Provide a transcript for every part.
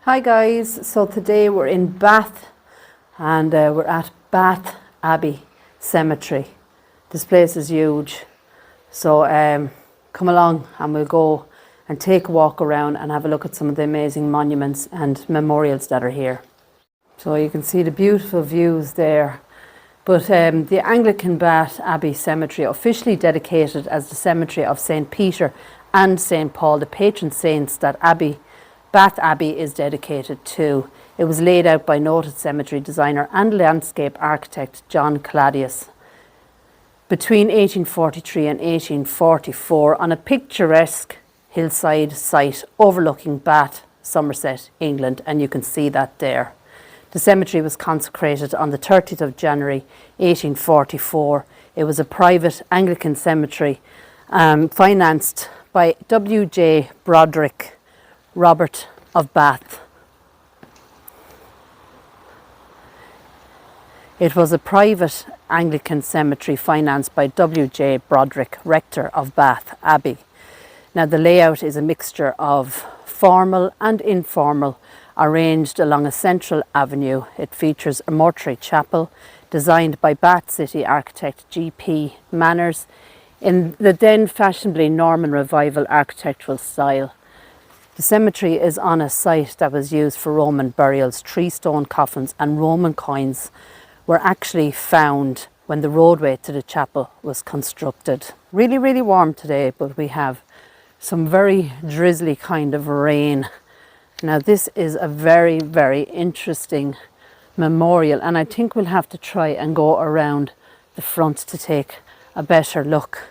Hi guys, so today we're in Bath and we're at Bath Abbey Cemetery. This place is huge, so come along and we'll go and take a walk around and have a look at some of the amazing monuments and memorials that are here. So you can see the beautiful views there. But the Anglican Bath Abbey Cemetery, officially dedicated as the cemetery of St. Peter and St. Paul, the patron saints that Bath Abbey is dedicated to. It was laid out by noted cemetery designer and landscape architect John Claudius between 1843 and 1844 on a picturesque hillside site overlooking Bath, Somerset, England, and you can see that there. The cemetery was consecrated on the 30th of January 1844. It was a private Anglican cemetery financed by W.J. Broderick Robert of Bath. It was a private Anglican cemetery financed by W.J. Broderick, rector of Bath Abbey. Now the layout is a mixture of formal and informal, arranged along a central avenue. It features a mortuary chapel designed by Bath City architect G.P. Manners in the then fashionably Norman Revival architectural style. The cemetery is on a site that was used for Roman burials. 3 stone coffins and Roman coins were actually found when the roadway to the chapel was constructed. Really, really warm today, but we have some very drizzly kind of rain. Now this is a very, very interesting memorial, and I think we'll have to try and go around the front to take a better look.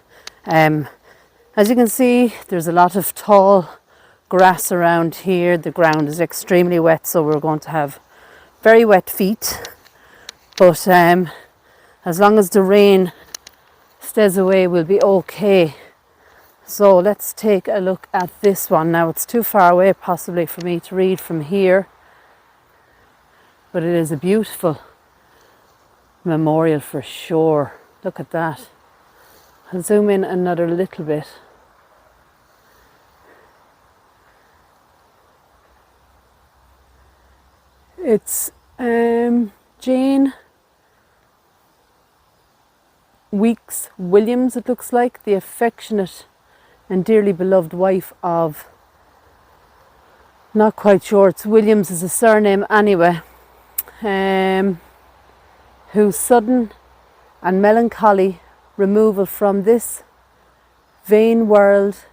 As you can see, there's a lot of tall grass around here. The ground is extremely wet, so we're going to have very wet feet, but as long as the rain stays away, we'll be okay. So let's take a look at this one. Now it's too far away possibly for me to read from here, but it is a beautiful memorial for sure. Look at that. I'll zoom in another little bit. It's Jane Weeks Williams, it looks like, the affectionate and dearly beloved wife of, not quite sure, it's Williams is a surname anyway, whose sudden and melancholy removal from this vain world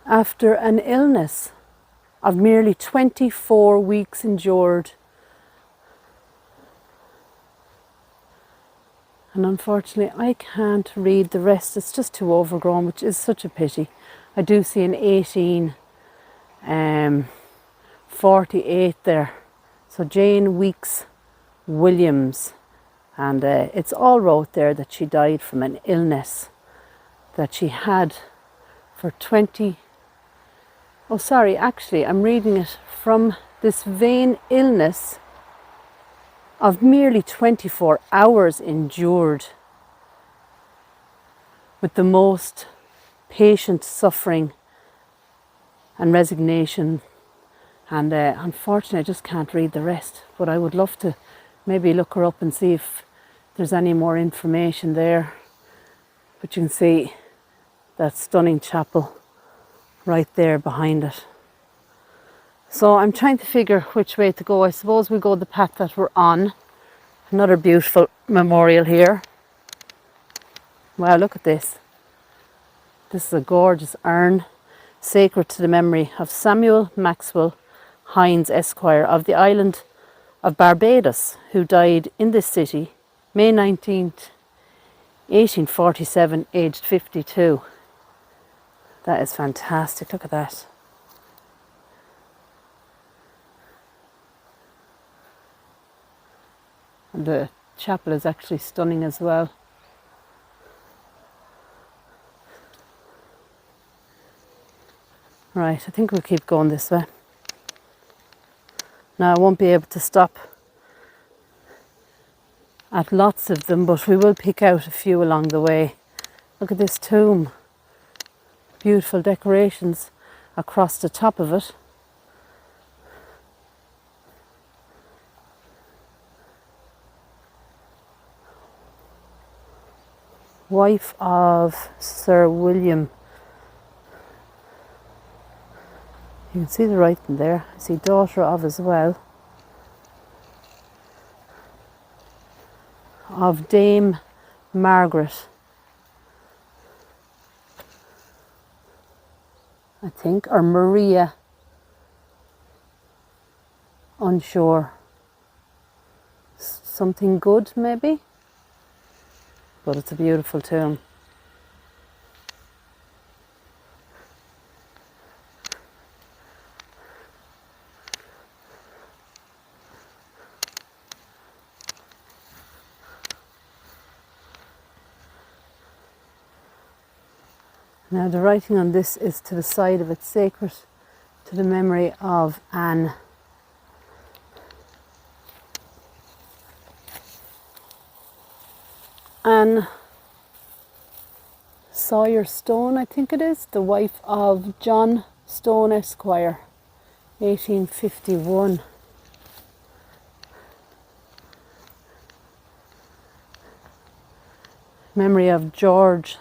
after an illness of merely 24 weeks endured. And unfortunately I can't read the rest, it's just too overgrown, which is such a pity. I do see an 1848 there. So Jane Weeks Williams, and it's all wrote there that she died from an illness that she had for 20. Oh, sorry, actually, I'm reading it from this vain illness of merely 24 hours endured with the most patient suffering and resignation. And unfortunately, I just can't read the rest, but I would love to maybe look her up and see if there's any more information there. But you can see that stunning chapel right there behind it. So I'm trying to figure which way to go. I suppose we'll go the path that we're on. Another beautiful memorial here. Wow, look at this. This is a gorgeous urn, sacred to the memory of Samuel Maxwell Heinz, Esquire, of the island of Barbados, who died in this city May 19th, 1847, aged 52. That is fantastic. Look at that. And the chapel is actually stunning as well. Right, I think we'll keep going this way. Now I won't be able to stop at lots of them, but we will pick out a few along the way. Look at this tomb. Beautiful decorations across the top of it. wife of Sir William. You can see the writing there. I see daughter of as well. Of Dame Margaret, I think, or Maria, unsure. Something good maybe, but it's a beautiful tomb. Now the writing on this is to the side of it, sacred to the memory of Anne. Anne Sawyer Stone, I think it is, the wife of John Stone Esquire, 1851. Memory of George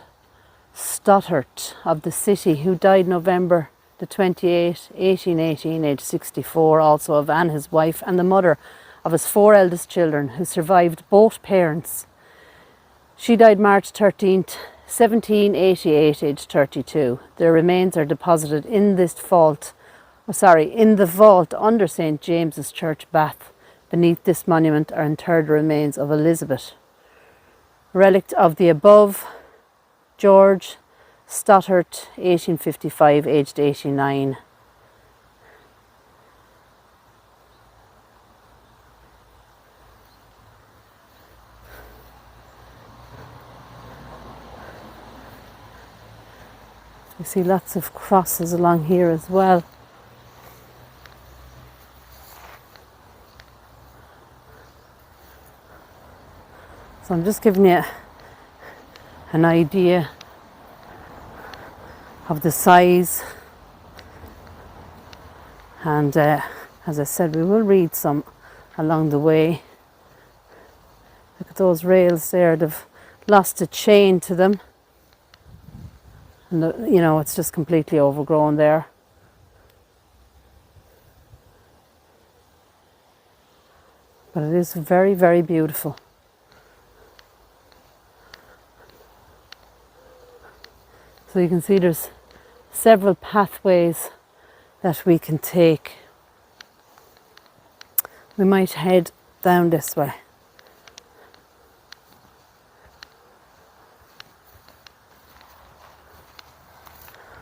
Stothart of the city, who died November the 28th, 1818, aged 64, also of Anne, his wife, and the mother of his 4 eldest children, who survived both parents. She died March 13th, 1788, aged 32. Their remains are deposited in the vault under St. James's Church, Bath. Beneath this monument are interred the remains of Elizabeth. Relict of the above, George Stothart, 1855, aged 89. You see lots of crosses along here as well. So I'm just giving you an idea of the size, and as I said, we will read some along the way. Look at those rails there, they've lost a chain to them, and it's just completely overgrown there. But it is very, very beautiful. So you can see there's several pathways that we can take. We might head down this way.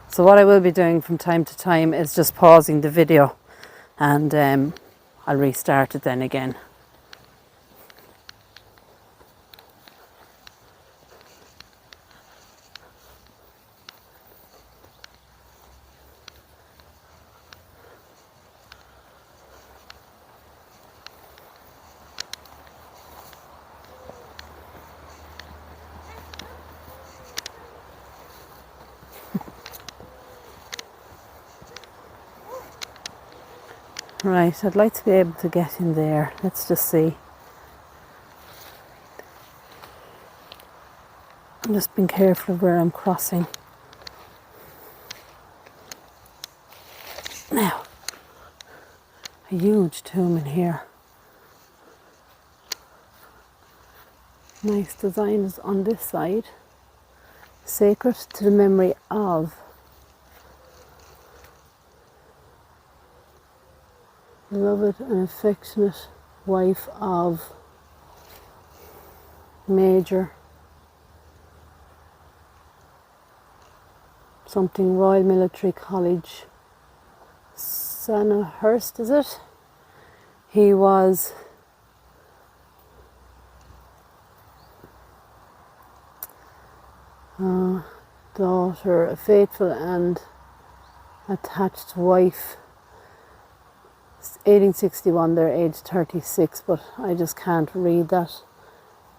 So what I will be doing from time to time is just pausing the video, and I'll restart it then again. Right, I'd like to be able to get in there. Let's just see. I'm just being careful of where I'm crossing. Now, a huge tomb in here. Nice designs on this side. Sacred to the memory of beloved and affectionate wife of Major something Royal Military College, Santahurst, is it? He was daughter, a faithful and attached wife. 1861, they're aged 36, but I just can't read that.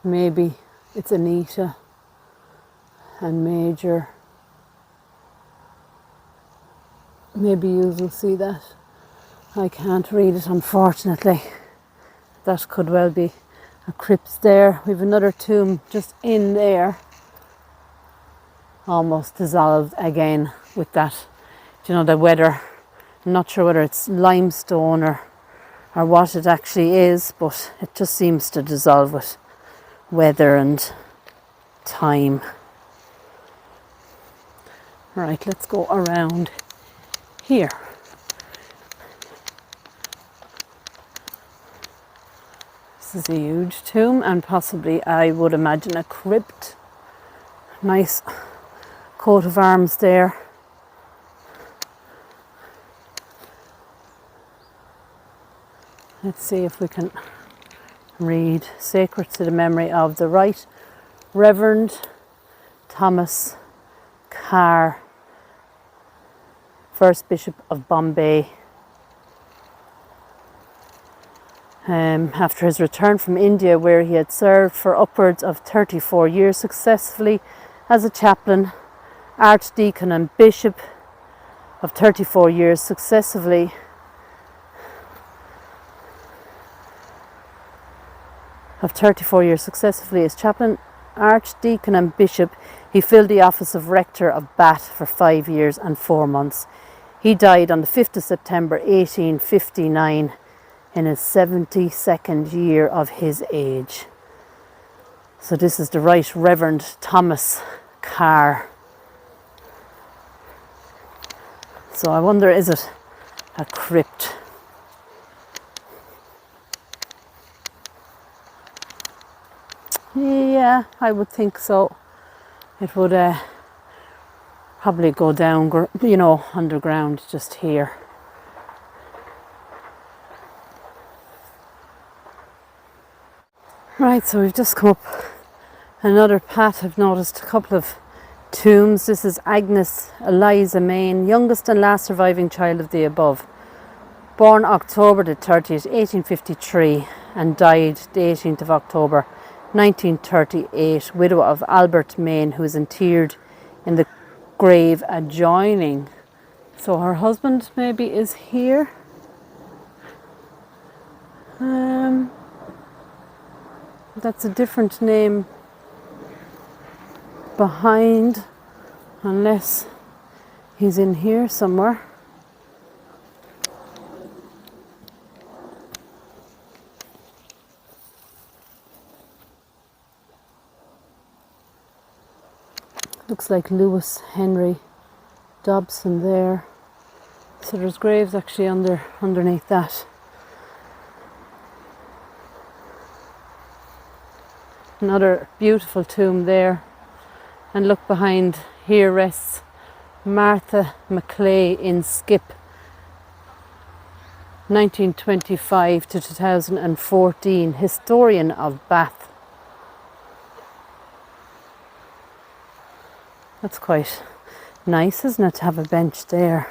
Maybe it's Anita and Major. Maybe you will see that. I can't read it, unfortunately. That could well be a crypt there. We have another tomb just in there. almost dissolved again with that, you know, the weather. I'm not sure whether it's limestone or what it actually is, but it just seems to dissolve with weather and time. Right, let's go around here. This is a huge tomb, and possibly, I would imagine, a crypt. Nice coat of arms there. Let's see if we can read. Sacred to the memory of the Right Reverend Thomas Carr, first Bishop of Bombay. After his return from India, where he had served for upwards of 34 years successfully as a chaplain, archdeacon and bishop of 34 years successively, as chaplain, archdeacon and bishop, he filled the office of rector of Bath for 5 years and 4 months. He died on the 5th of September 1859 in his 72nd year of his age. So this is the Right Reverend Thomas Carr. So I wonder, is it a crypt? Yeah, I would think so. It would probably go down, you know, underground just here. Right, so we've just come up another path. I've noticed a couple of tombs. This is Agnes Eliza Mayne, youngest and last surviving child of the above. Born October the 30th, 1853, and died the 18th of October 1938, widow of Albert Mayne, who is interred in the grave adjoining. So her husband maybe is here. That's a different name behind, unless he's in here somewhere. Looks like Lewis Henry Dobson there. So there's graves actually underneath that. Another beautiful tomb there. And look behind, here rests Martha Maclay in Skip, 1925 to 2014, historian of Bath. That's quite nice, isn't it, to have a bench there?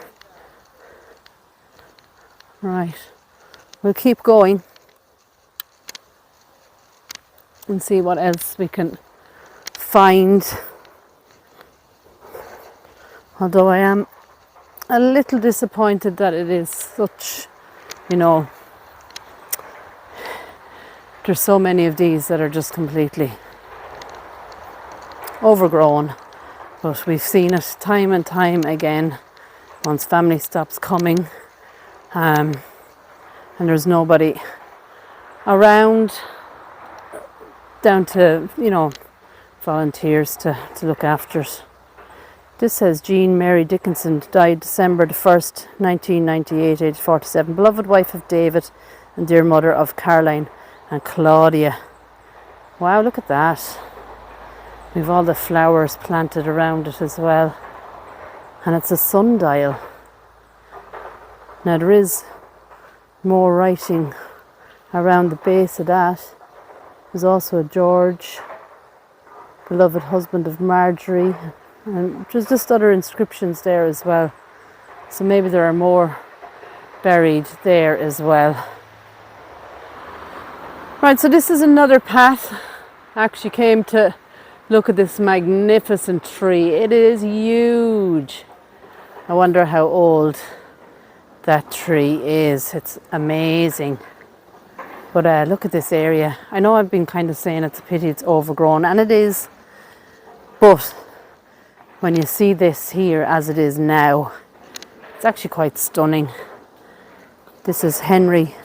Right, we'll keep going and see what else we can find. Although I am a little disappointed that it is such, you know, there's so many of these that are just completely overgrown. But we've seen it time and time again once family stops coming, and there's nobody around, down to, you know, volunteers to look after it. This says Jean Mary Dickinson, died December the 1st, 1998, aged 47, beloved wife of David and dear mother of Caroline and Claudia. Wow, look at that. We've all the flowers planted around it as well. And it's a sundial. Now there is more writing around the base of that. There's also a George, beloved husband of Marjorie. And there's just other inscriptions there as well. So maybe there are more buried there as well. Right, so this is another path. I actually came to look at this magnificent tree. It is huge. I wonder how old that tree is. It's amazing. But look at this area. I know I've been kind of saying it's a pity it's overgrown, and it is. But when you see this here as it is now, it's actually quite stunning. This is Henry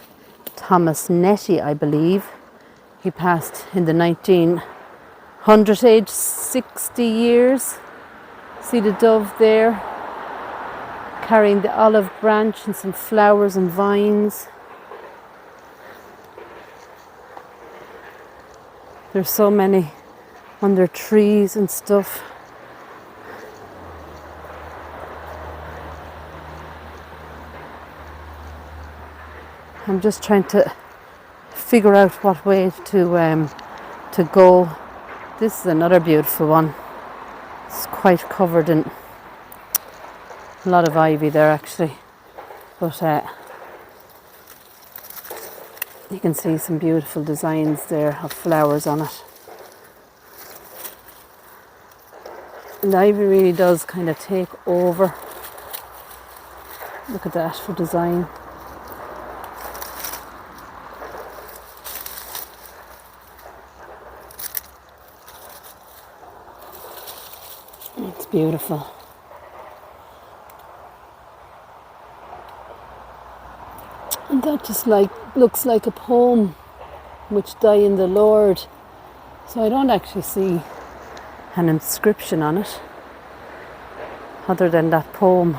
Thomas Nettie, I believe. He passed in the 1900 age, 60 years. See the dove there, carrying the olive branch and some flowers and vines. There's so many under trees and stuff. I'm just trying to figure out what way to go. This is another beautiful one. It's quite covered in a lot of ivy there actually, but you can see some beautiful designs there of flowers on it. And the ivy really does kind of take over. Look at that for design. It's beautiful. And that just looks like a poem, which die in the Lord. So I don't actually see an inscription on it, other than that poem.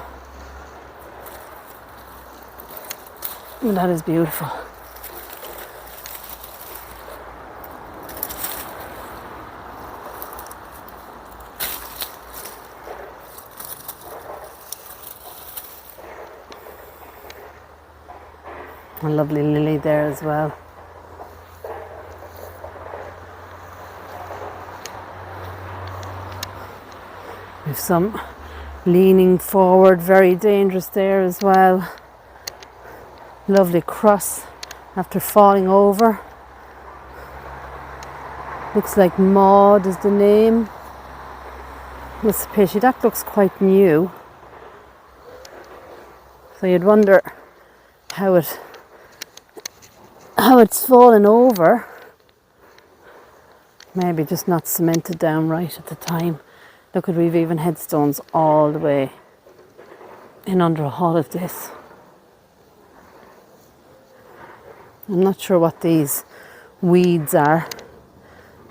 And that is beautiful. A lovely lily there as well. With some leaning forward, very dangerous there as well. Lovely cross after falling over. Looks like Maud is the name. This picture, that looks quite new. So you'd wonder how it's fallen over. Maybe just not cemented down right at the time. Look, we've even headstones all the way in under all of this. I'm not sure what these weeds are.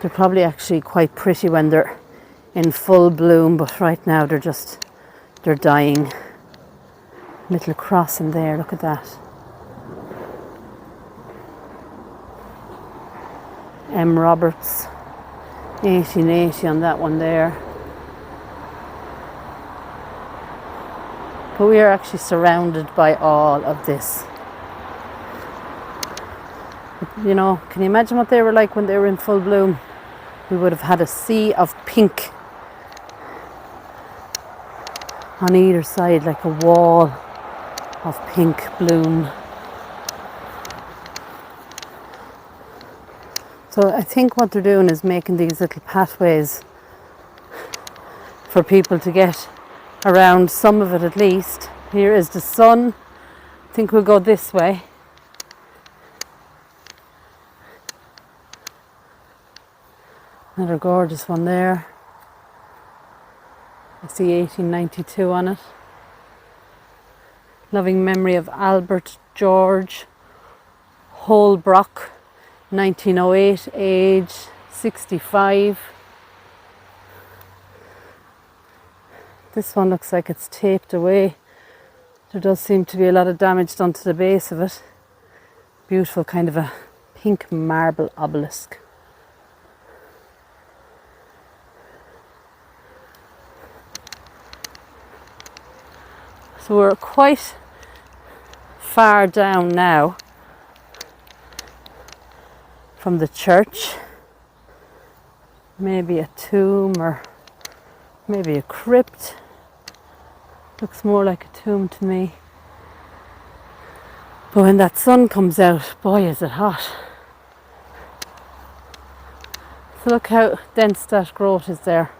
They're probably actually quite pretty when they're in full bloom, but right now they're dying. Little cross in there, look at that. M. Roberts, 1880 on that one there. But we are actually surrounded by all of this. You know, can you imagine what they were like when they were in full bloom? We would have had a sea of pink on either side, like a wall of pink bloom. So I think what they're doing is making these little pathways for people to get around some of it at least. Here is the sun. I think we'll go this way. Another gorgeous one there. I see 1892 on it. Loving memory of Albert George Holbrook, 1908, age 65. This one looks like it's taped away. There does seem to be a lot of damage done to the base of it. Beautiful, kind of a pink marble obelisk. So we're quite far down now from the church. Maybe a tomb or maybe a crypt. Looks more like a tomb to me. But when that sun comes out, boy is it hot. So look how dense that growth is there.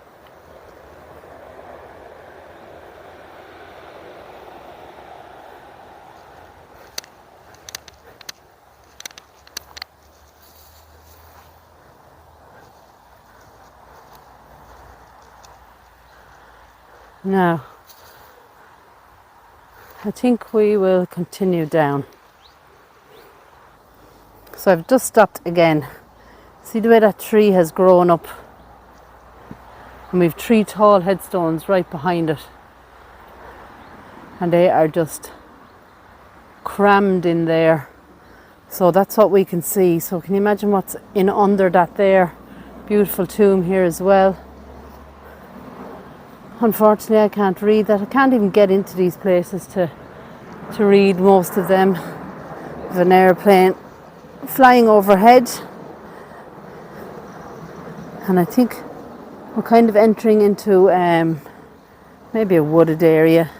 Now, I think we will continue down. So I've just stopped again. See the way that tree has grown up? And we've 3 tall headstones right behind it. And they are just crammed in there. So that's what we can see. So can you imagine what's in under that there? Beautiful tomb here as well. Unfortunately, I can't read that. I can't even get into these places to read most of them. There's an airplane flying overhead. And I think we're kind of entering into maybe a wooded area.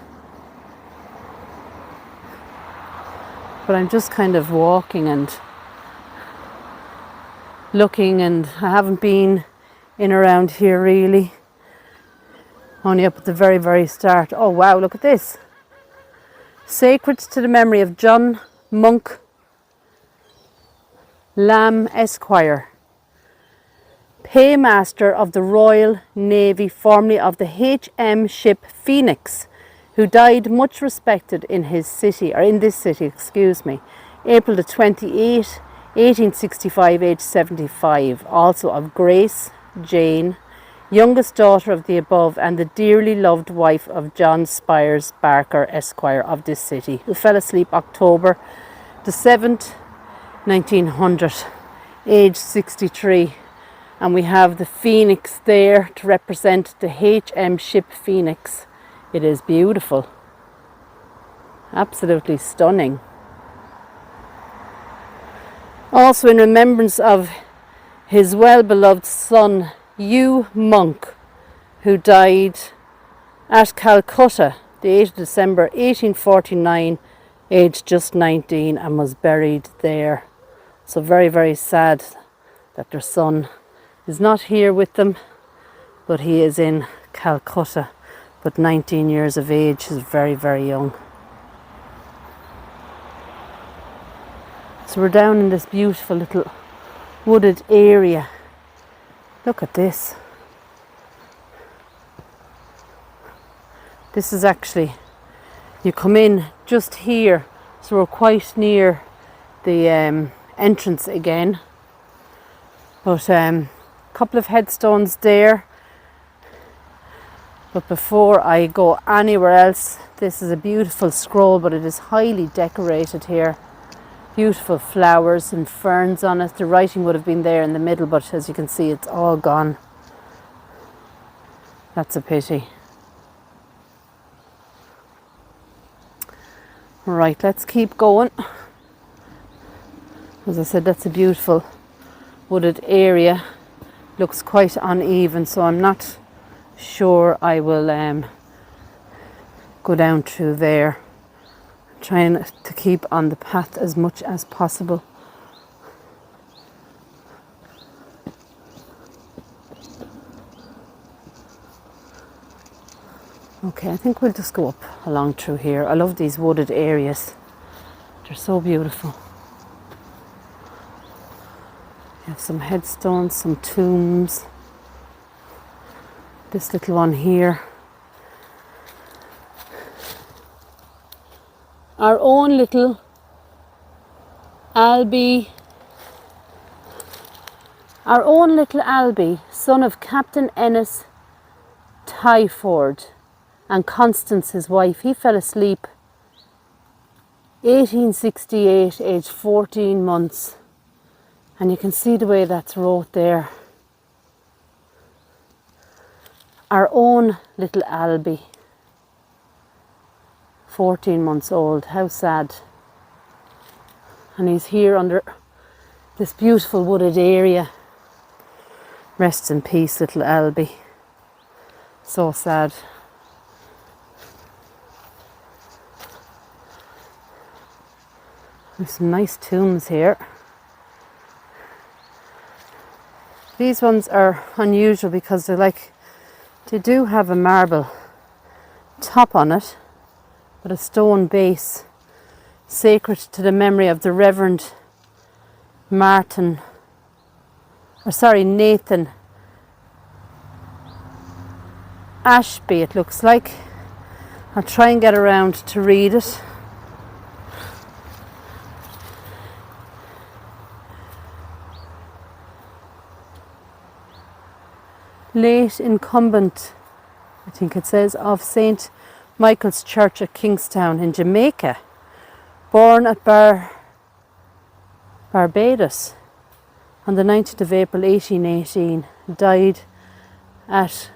But I'm just kind of walking and looking, and I haven't been in around here really. Only up at the very, very start. Oh wow, look at this. Sacred to the memory of John Monk Lamb Esquire, Paymaster of the Royal Navy, formerly of the HM ship Phoenix, who died much respected in this city, April the 28th, 1865, aged 75. Also of Grace Jane, youngest daughter of the above, and the dearly loved wife of John Spires Barker, Esquire, of this city, who fell asleep October the 7th, 1900, aged 63. And we have the phoenix there to represent the HM ship Phoenix. It is beautiful. Absolutely stunning. Also in remembrance of his well-beloved son, Hugh Monk, who died at Calcutta the 8th of December 1849, aged just 19, and was buried there. So very, very sad that their son is not here with them, but he is in Calcutta. But 19 years of age is very, very young. So we're down in this beautiful little wooded area. Look at this. This is actually, you come in just here, so we're quite near the entrance again. But a couple of headstones there. But before I go anywhere else, this is a beautiful scroll, but it is highly decorated here. Beautiful flowers and ferns on it. The writing would have been there in the middle, but as you can see, it's all gone. That's a pity. Right, let's keep going. As I said, that's a beautiful wooded area. Looks quite uneven, so I'm not sure I will go down through there. I'm trying to keep on the path as much as possible. Okay, I think we'll just go up along through here. I love these wooded areas. They're so beautiful. You have some headstones, some tombs. This little one here. Our own little Alby. Our own little Alby, son of Captain Ennis Tyford and Constance, his wife. He fell asleep 1868, aged 14 months. And you can see the way that's wrote there. Our own little Alby, 14 months old. How sad. And he's here under this beautiful wooded area. Rest in peace, little Alby. So sad. There's some nice tombs here. These ones are unusual because they're like, they do have a marble top on it, but a stone base, sacred to the memory of the Reverend Nathan Ashby, it looks like. I'll try and get around to read it. Late incumbent, I think it says, of St. Michael's Church at Kingstown in Jamaica. Born at Barbados on the 19th of April 1818. Died at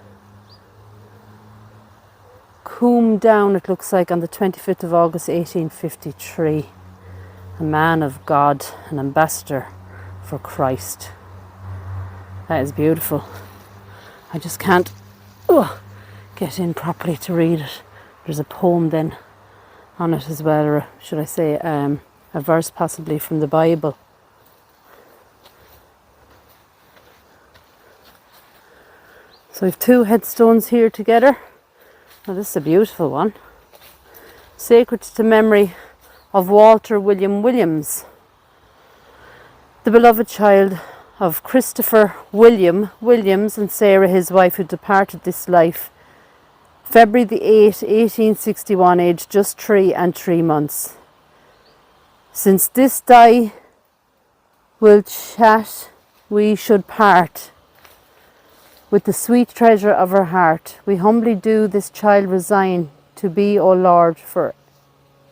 Coombe Down, it looks like, on the 25th of August 1853. A man of God, an ambassador for Christ. That is beautiful. I just can't get in properly to read it. There's a poem then on it as well, or should I say a verse possibly from the Bible. So we have two headstones here together. Now this is a beautiful one. Sacred to memory of Walter William Williams, the beloved child of Christopher William Williams and Sarah, his wife, who departed this life February the 8th, 1861, aged just 3 and 3 months. Since this day will chat, we should part with the sweet treasure of her heart. We humbly do this child resign to be, O Lord, for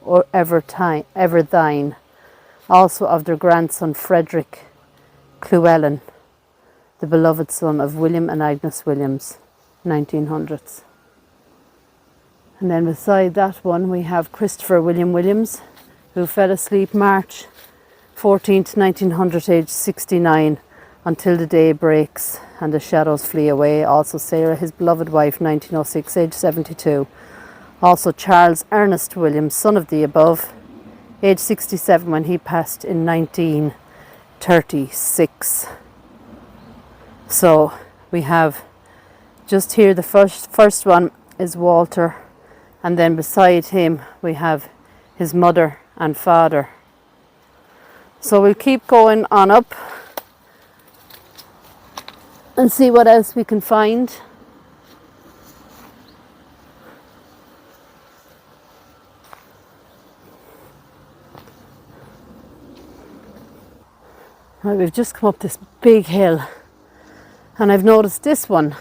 or ever thine. Also of their grandson Frederick Llewellyn, the beloved son of William and Agnes Williams, 1900s. And then beside that one we have Christopher William Williams, who fell asleep March 14th, 1900, aged 69, until the day breaks and the shadows flee away. Also Sarah, his beloved wife, 1906, aged 72. Also Charles Ernest Williams, son of the above, aged 67 when he passed in 1936. So we have just here the first one is Walter, and then beside him we have his mother and father. So we'll keep going on up and see what else we can find. Right, we've just come up this big hill and I've noticed this one.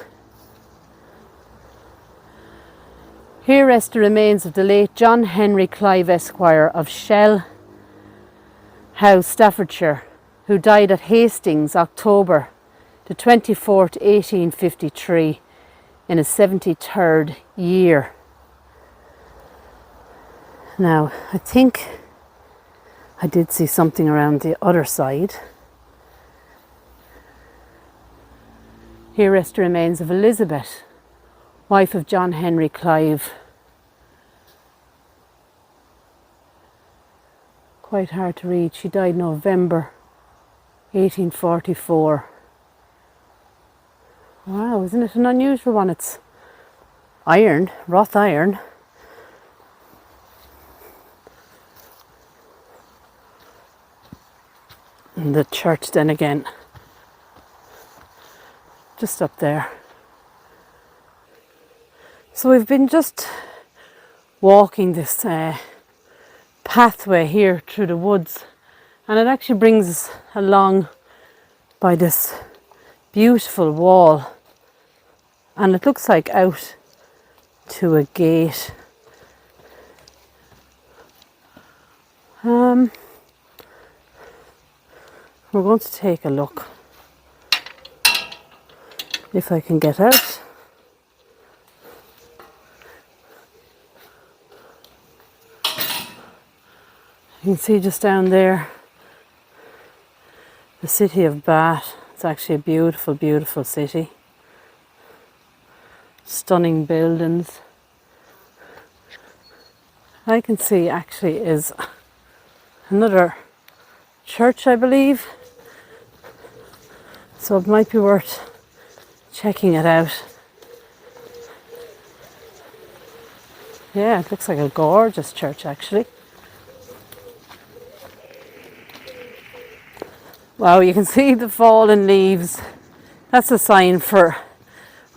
Here rest the remains of the late John Henry Clive Esquire of Shell House, Staffordshire, who died at Hastings October the 24th, 1853, in his 73rd year. Now, I think I did see something around the other side. Here rest the remains of Elizabeth, wife of John Henry Clive. Quite hard to read. She died November 1844. Wow, isn't it an unusual one? It's iron, wrought iron. And the church then again, just up there. So we've been just walking this pathway here through the woods, and it actually brings us along by this beautiful wall, and it looks like out to a gate. We're going to take a look if I can get out. You can see just down there the city of Bath. It's actually a beautiful, beautiful city. Stunning buildings. I can see actually is another church, I believe. So it might be worth checking it out. Yeah, it looks like a gorgeous church actually. Wow, you can see the fallen leaves. That's a sign for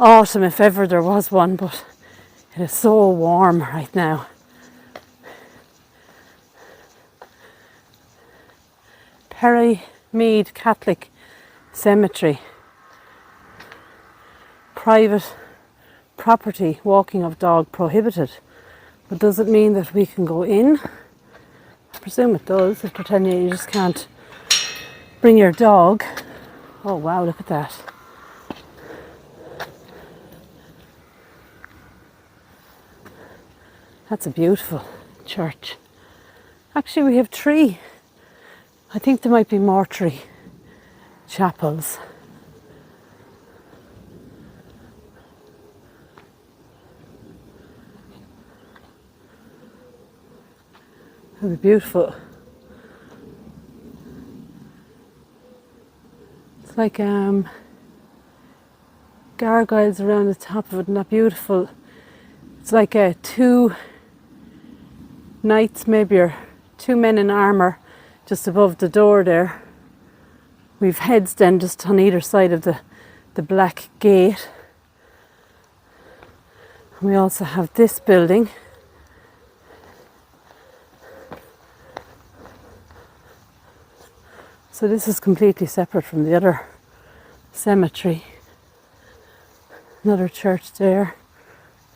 autumn if ever there was one, but it is so warm right now. Percy Mead Catholic Cemetery. Private property, walking of dog prohibited. But does it mean that we can go in? I presume it does. If pretend you just can't bring your dog. Oh wow, look at that. That's a beautiful church. Actually, we have 3. I think there might be mortuary chapels. They're beautiful. It's like gargoyles around the top of it, and that beautiful. It's like 2 knights, maybe, or 2 men in armour just above the door there. We've headstones just on either side of the black gate. And we also have this building. So this is completely separate from the other cemetery. Another church there.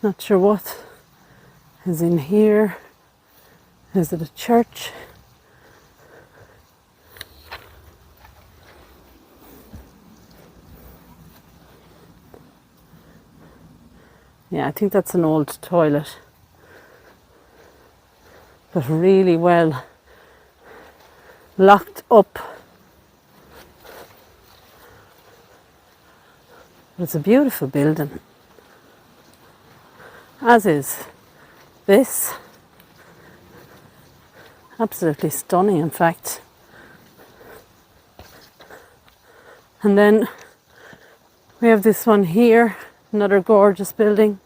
Not sure what is in here. Is it a church? Yeah, I think that's an old toilet. But really well locked up. It's a beautiful building, as is this. Absolutely stunning, in fact. And then we have this one here, another gorgeous building.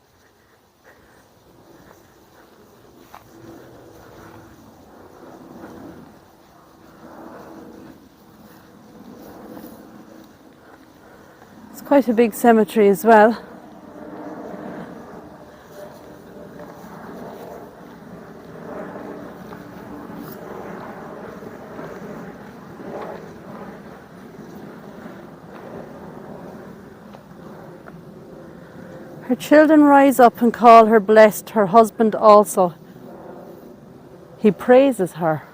Quite a big cemetery as well. Her children rise up and call her blessed, her husband also. He praises her.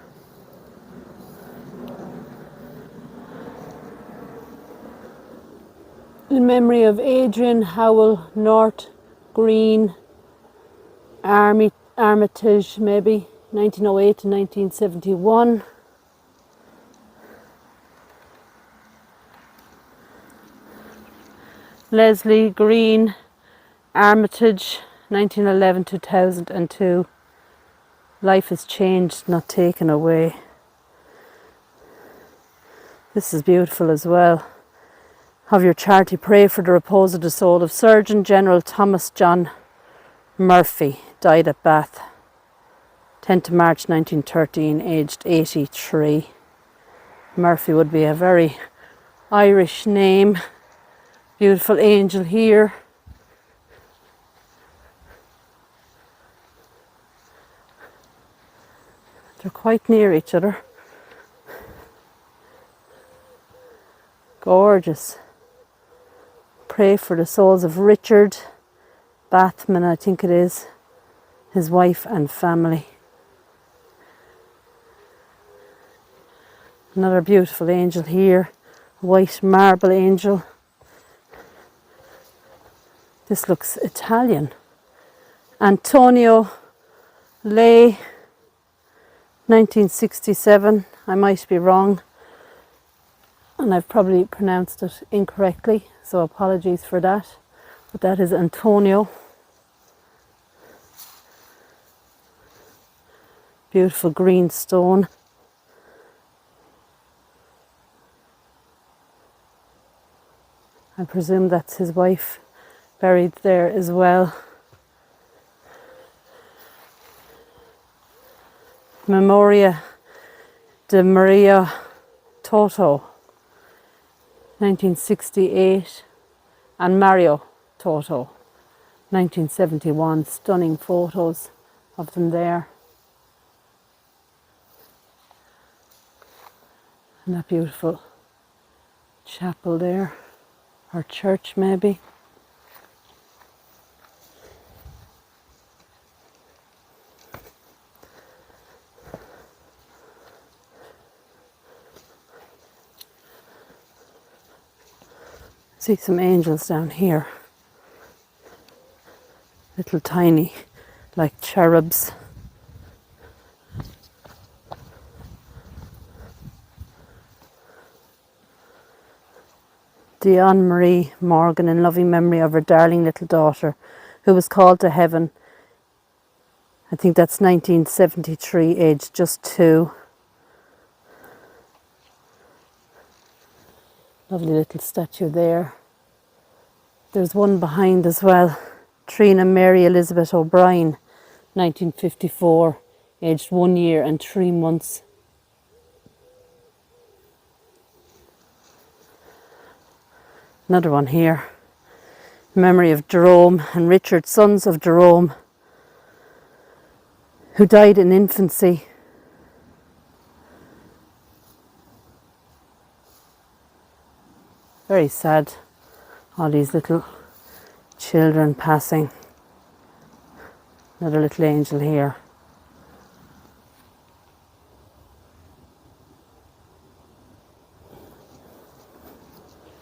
In memory of Adrian Howell, North Green, Armitage, maybe 1908 to 1971. Leslie Green, Armitage, 1911-2002. Life is changed, not taken away. This is beautiful as well. Have your charity pray for the repose of the soul of Surgeon General Thomas John Murphy, died at Bath, 10th of March 1913, aged 83. Murphy would be a very Irish name. Beautiful angel here. They're quite near each other. Gorgeous. Pray for the souls of Richard Bathman, I think it is, his wife and family. Another beautiful angel here, white marble angel. This looks Italian. Antonio Lei, 1967. I might be wrong, and I've probably pronounced it incorrectly, so apologies for that. But that is Antonio. Beautiful green stone. I presume that's his wife buried there as well. Memoria de Maria Toto, 1968, and Mario Toto, 1971. Stunning photos of them there. And that beautiful chapel there, or church maybe. See some angels down here. Little tiny, like cherubs. Dion Marie Morgan, in loving memory of her darling little daughter, who was called to heaven. I think that's 1973, aged just 2. Lovely little statue there. There's one behind as well. Trina Mary Elizabeth O'Brien, 1954, aged 1 year and 3 months. Another one here. Memory of Jerome and Richard, sons of Jerome, who died in infancy. Very sad, all these little children passing. Another little angel here.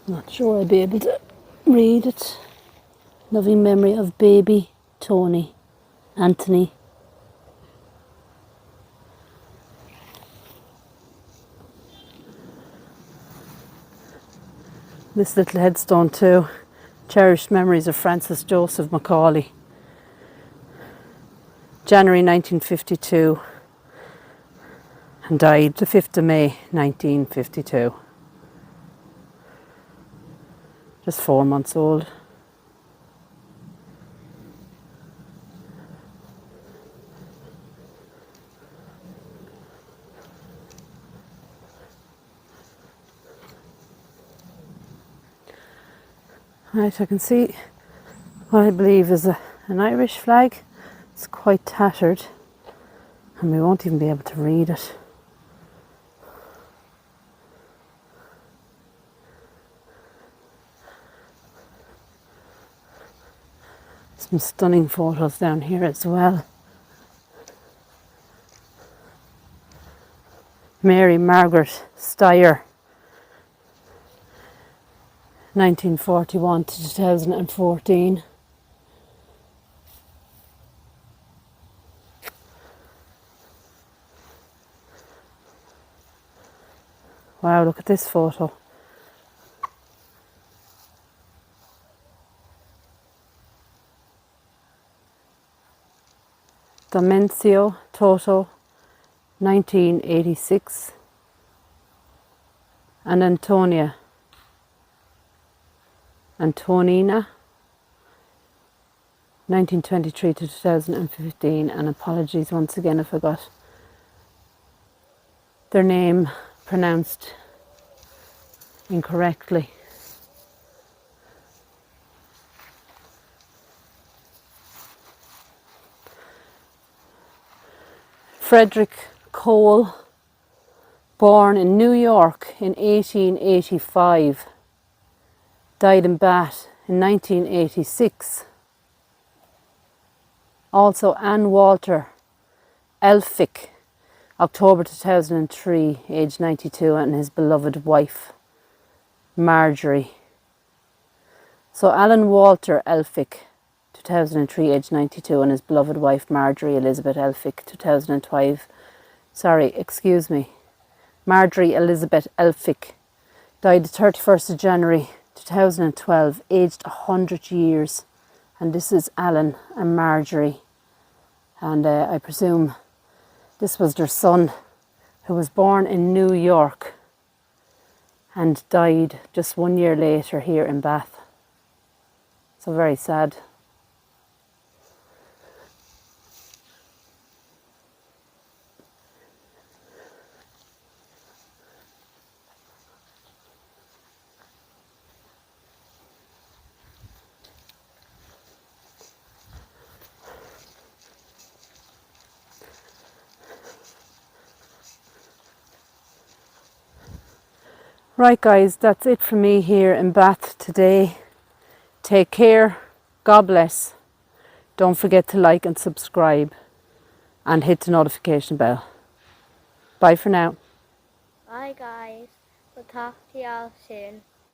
Not sure I'll be able to read it. Loving memory of baby Tony, Anthony. This little headstone too. Cherished memories of Francis Joseph Macaulay. January 1952. And died the 5th of May 1952. Just 4 months old. Right, I can see what I believe is an Irish flag. It's quite tattered and we won't even be able to read it. Some stunning photos down here as well. Mary Margaret Sawyer, 1941 to 2014. Wow, look at this photo. Domencio Toto, 1986. And Antonina, 1923 to 2015. And apologies once again if I got their name pronounced incorrectly. Frederick Cole, born in New York in 1885, died in Bath in 1986. Also Anne Walter Elphick, October 2003, aged 92, and his beloved wife, Marjorie. So Alan Walter Elphick, 2003, aged 92, and his beloved wife, Marjorie Elizabeth Elphick, 2005. Marjorie Elizabeth Elphick died the 31st of January 2012, aged 100 years. And this is Alan and Marjorie. And I presume this was their son, who was born in New York and died just 1 year later here in Bath. So very sad. Right guys, that's it for me here in Bath today. Take care, God bless. Don't forget to like and subscribe and hit the notification bell. Bye for now. Bye guys. We'll talk to y'all soon.